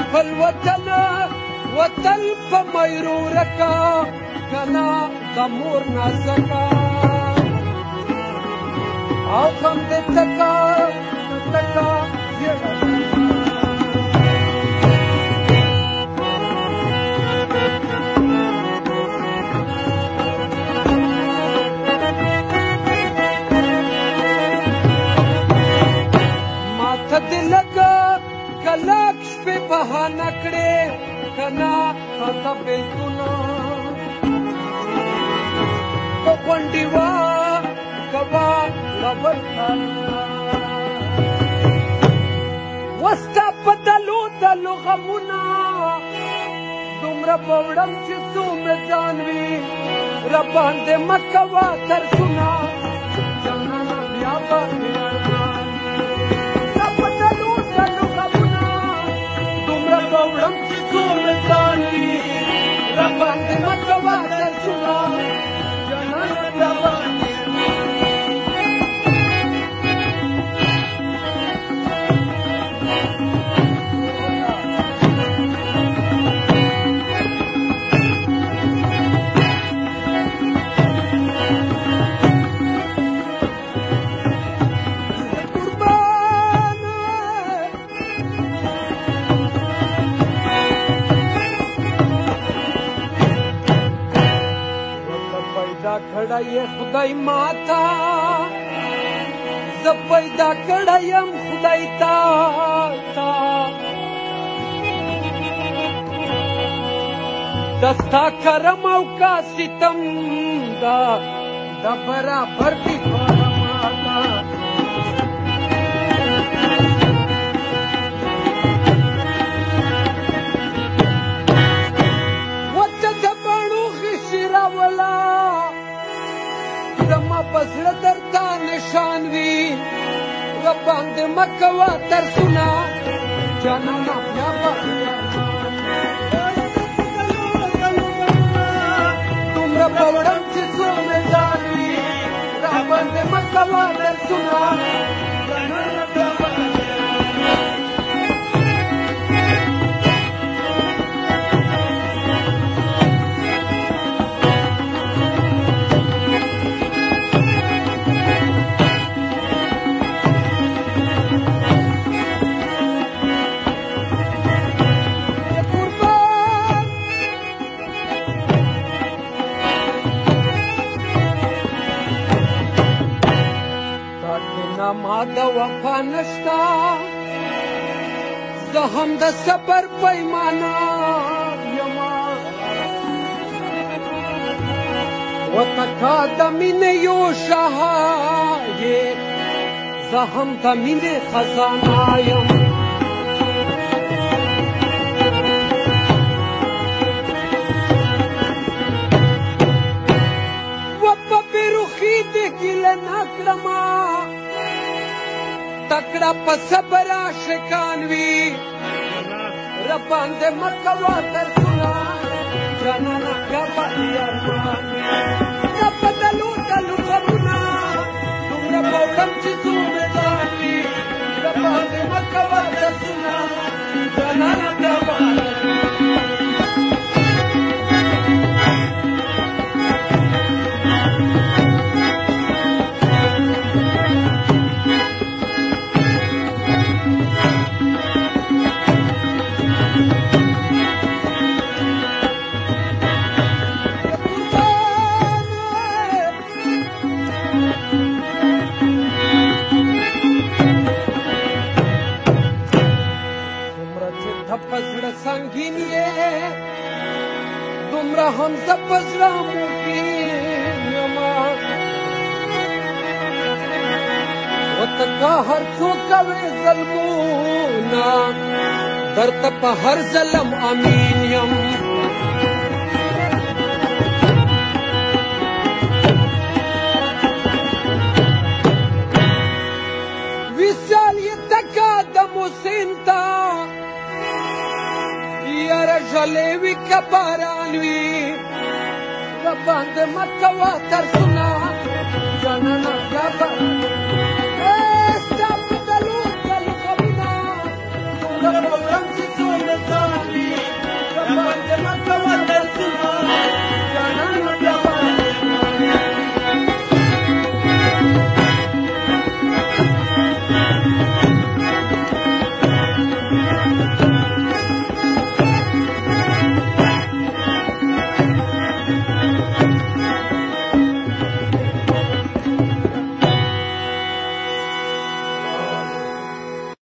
خپل وطن په مېرور کا کنا د مور نازکا او غم دې تکا ماته دې لګا کلک شپې بهانه کړې کنا تا بیلتونه په غونډې وا کوا لبل وستا په دلو غمونه دومره په وړم چې څومره ځان وي راباندې مه کوه ترسونه جانانه بیا به ستا په دلو غمونه دومره په وړم چې څومره ځان وي راباندې مه کوه ترسونه جانانه بیا به کړه یې خدای ماتا زه پیدا کړه یم خدای تا دستا کرم او کا ستم دا برابر دی ماتا وته د بڼو خشي راولا زما پزړه درته نشان وي راباندې مه کوه ترسونه جانانه بیا به دومره په وړم چې څومره ځان وي راباندې مه کوه ترسونه جانانه بیا به ما د وفا نشتا زه هم د صبر پیمانه یما وتکا د مینې یو شاه یې زه هم د مینې خزانه یم و په بېروخي دې ګیله نه کړمه تکړه په صبر عاشقان وي راباندې مه کوه ترسونه جانانه بیا به ارمان ستا په دلو غمونه دومره په وړم چې څومره ځان وي راباندې مه کوه ترسونه جانانه بیا به پزړه سنگین یې دومره هم زه په زړه موکین یمه ورته که هر څوک کوې ظلمونه درته په هر ظلم امین یم وصال یې تکا د محسن ته یاره ژلې وي که باران وي راباندې مه کوه ترسونه جانانه بیا به ستا په دلو غمونه